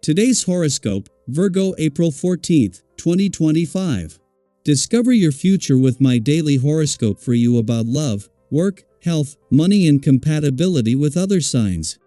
Today's horoscope, Virgo April 14th, 2025. Discover your future with my daily horoscope for you about love, work, health, money and compatibility with other signs.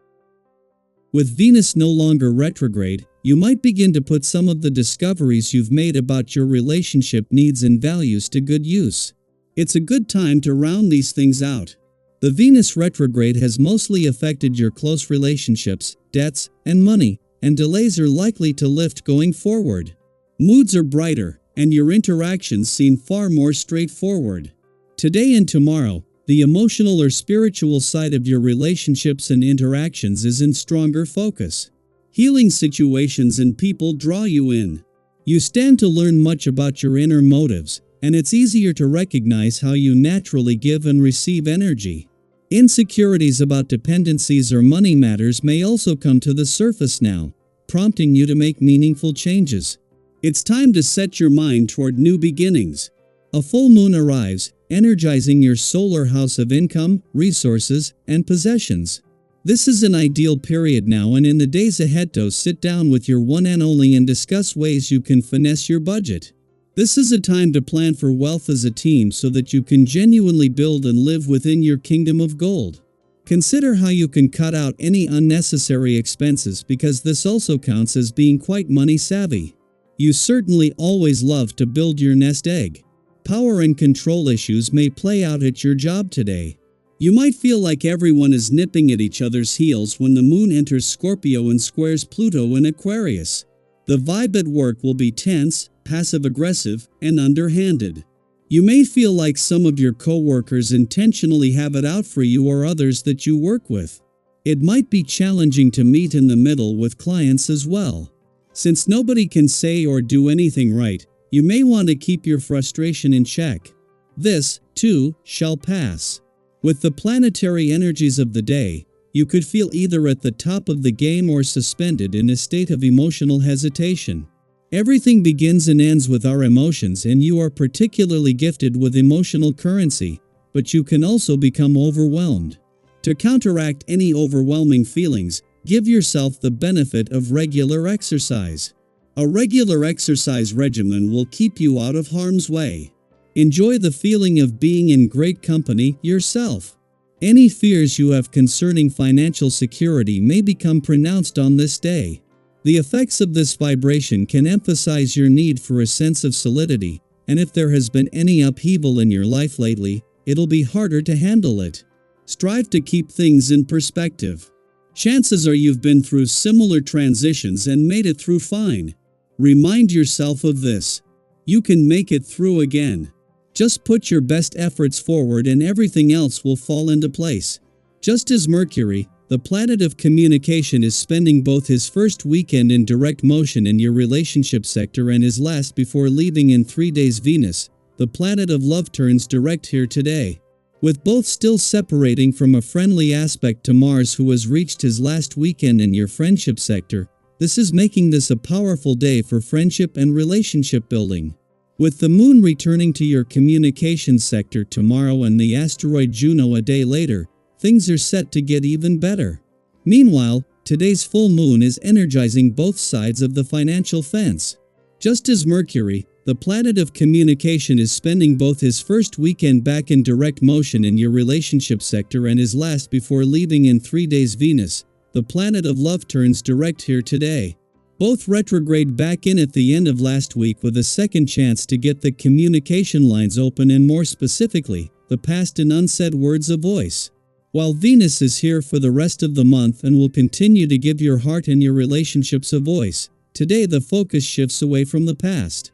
With Venus no longer retrograde, you might begin to put some of the discoveries you've made about your relationship needs and values to good use. It's a good time to round these things out. The Venus retrograde has mostly affected your close relationships, debts, and money, and delays are likely to lift going forward. Moods are brighter, and your interactions seem far more straightforward. Today and tomorrow, the emotional or spiritual side of your relationships and interactions is in stronger focus. Healing situations and people draw you in. You stand to learn much about your inner motives, and it's easier to recognize how you naturally give and receive energy. Insecurities about dependencies or money matters may also come to the surface now, prompting you to make meaningful changes. It's time to set your mind toward new beginnings. A full moon arrives, energizing your solar house of income, resources, and possessions. This is an ideal period now, and in the days ahead, sit down with your one and only and discuss ways you can finesse your budget. This is a time to plan for wealth as a team so that you can genuinely build and live within your kingdom of gold. Consider how you can cut out any unnecessary expenses, because this also counts as being quite money savvy. You certainly always love to build your nest egg. Power and control issues may play out at your job today. You might feel like everyone is nipping at each other's heels when the moon enters Scorpio and squares Pluto in Aquarius. The vibe at work will be tense, passive-aggressive, and underhanded. You may feel like some of your coworkers intentionally have it out for you or others that you work with. It might be challenging to meet in the middle with clients as well. Since nobody can say or do anything right, you may want to keep your frustration in check. This, too, shall pass. With the planetary energies of the day, you could feel either at the top of the game or suspended in a state of emotional hesitation. Everything begins and ends with our emotions, and you are particularly gifted with emotional currency, but you can also become overwhelmed. To counteract any overwhelming feelings, give yourself the benefit of regular exercise. A regular exercise regimen will keep you out of harm's way. Enjoy the feeling of being in great company yourself. Any fears you have concerning financial security may become pronounced on this day. The effects of this vibration can emphasize your need for a sense of solidity, and if there has been any upheaval in your life lately, it'll be harder to handle it. Strive to keep things in perspective. Chances are you've been through similar transitions and made it through fine. Remind yourself of this. You can make it through again. Just put your best efforts forward and everything else will fall into place. Just as Mercury, the planet of communication, is spending both his first weekend in direct motion in your relationship sector and his last before leaving in 3 days, Venus, the planet of love, turns direct here today. With both still separating from a friendly aspect to Mars, who has reached his last weekend in your friendship sector, this is making this a powerful day for friendship and relationship building. With the moon returning to your communication sector tomorrow and the asteroid Juno a day later, things are set to get even better. Meanwhile, today's full moon is energizing both sides of the financial fence. Just as Mercury, the planet of communication, is spending both his first weekend back in direct motion in your relationship sector and his last before leaving in 3 days, Venus, the planet of love, turns direct here today. Both retrograde back in at the end of last week with a second chance to get the communication lines open, and more specifically, the past and unsaid words of voice. While Venus is here for the rest of the month and will continue to give your heart and your relationships a voice, today the focus shifts away from the past.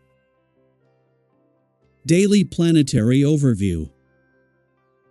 Daily Planetary Overview.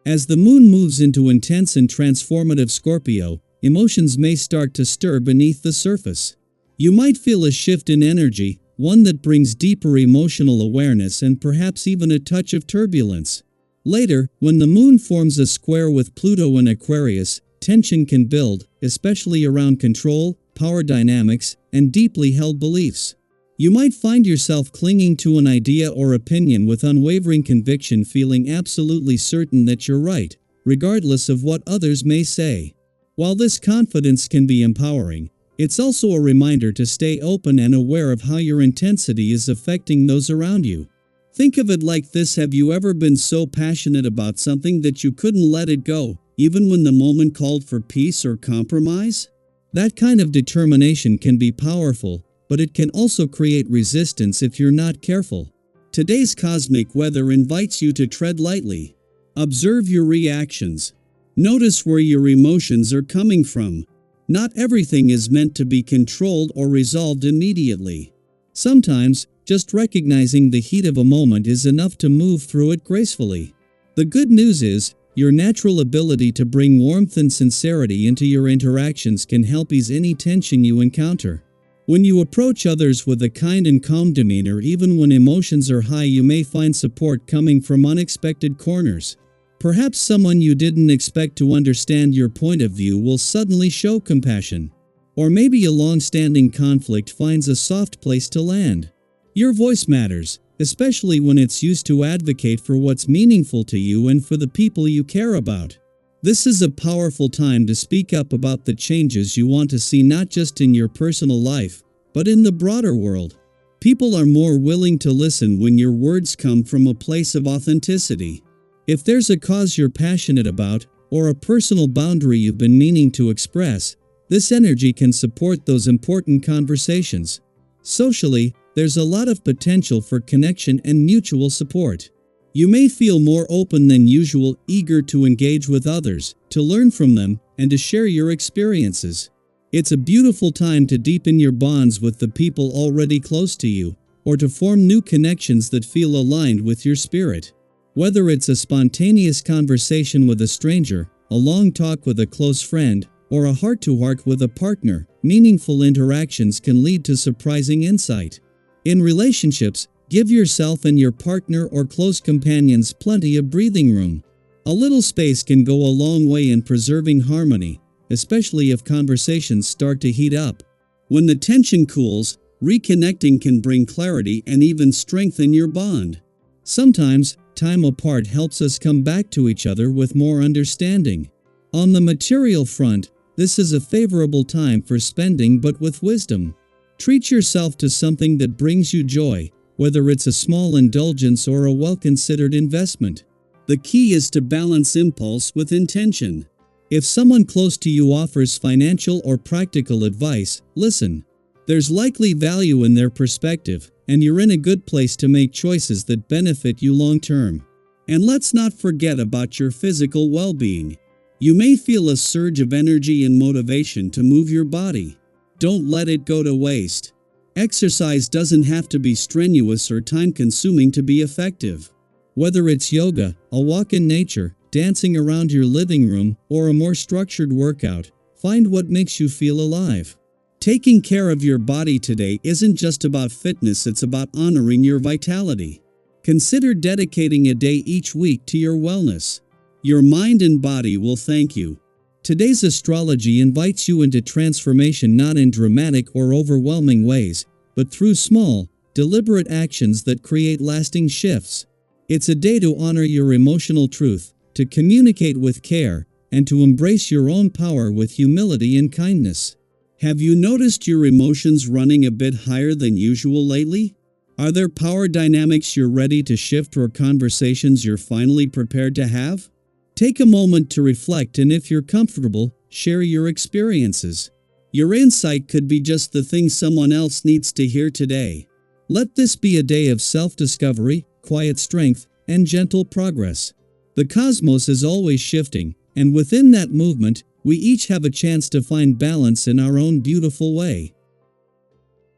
As the moon moves into intense and transformative Scorpio, emotions may start to stir beneath the surface. You might feel a shift in energy, one that brings deeper emotional awareness and perhaps even a touch of turbulence. Later, when the moon forms a square with Pluto in Aquarius, tension can build, especially around control, power dynamics, and deeply held beliefs. You might find yourself clinging to an idea or opinion with unwavering conviction, feeling absolutely certain that you're right, regardless of what others may say. While this confidence can be empowering, It's also a reminder to stay open and aware of how your intensity is affecting those around you. Think of it like this: have you ever been so passionate about something that you couldn't let it go, even when the moment called for peace or compromise? That kind of determination can be powerful, but it can also create resistance if you're not careful. Today's cosmic weather invites you to tread lightly. Observe your reactions. Notice where your emotions are coming from. Not everything is meant to be controlled or resolved immediately. Sometimes, just recognizing the heat of a moment is enough to move through it gracefully. The good news is, your natural ability to bring warmth and sincerity into your interactions can help ease any tension you encounter. When you approach others with a kind and calm demeanor, even when emotions are high, you may find support coming from unexpected corners. Perhaps someone you didn't expect to understand your point of view will suddenly show compassion. Or maybe a long-standing conflict finds a soft place to land. Your voice matters, especially when it's used to advocate for what's meaningful to you and for the people you care about. This is a powerful time to speak up about the changes you want to see, not just in your personal life, but in the broader world. People are more willing to listen when your words come from a place of authenticity. If there's a cause you're passionate about, or a personal boundary you've been meaning to express, this energy can support those important conversations. Socially, there's a lot of potential for connection and mutual support. You may feel more open than usual, eager to engage with others, to learn from them, and to share your experiences. It's a beautiful time to deepen your bonds with the people already close to you, or to form new connections that feel aligned with your spirit. Whether it's a spontaneous conversation with a stranger, a long talk with a close friend, or a heart-to-heart with a partner, meaningful interactions can lead to surprising insight. In relationships, give yourself and your partner or close companions plenty of breathing room. A little space can go a long way in preserving harmony, especially if conversations start to heat up. When the tension cools, reconnecting can bring clarity and even strengthen your bond. Sometimes, time apart helps us come back to each other with more understanding. On the material front, this is a favorable time for spending, but with wisdom. Treat yourself to something that brings you joy, whether it's a small indulgence or a well-considered investment. The key is to balance impulse with intention. If someone close to you offers financial or practical advice, listen. There's likely value in their perspective, and you're in a good place to make choices that benefit you long-term. And let's not forget about your physical well-being. You may feel a surge of energy and motivation to move your body. Don't let it go to waste. Exercise doesn't have to be strenuous or time-consuming to be effective. Whether it's yoga, a walk in nature, dancing around your living room, or a more structured workout, find what makes you feel alive. Taking care of your body today isn't just about fitness, it's about honoring your vitality. Consider dedicating a day each week to your wellness. Your mind and body will thank you. Today's astrology invites you into transformation, not in dramatic or overwhelming ways, but through small, deliberate actions that create lasting shifts. It's a day to honor your emotional truth, to communicate with care, and to embrace your own power with humility and kindness. Have you noticed your emotions running a bit higher than usual lately? Are there power dynamics you're ready to shift, or conversations you're finally prepared to have? Take a moment to reflect, and if you're comfortable, share your experiences. Your insight could be just the thing someone else needs to hear today. Let this be a day of self-discovery, quiet strength, and gentle progress. The cosmos is always shifting, and within that movement, we each have a chance to find balance in our own beautiful way.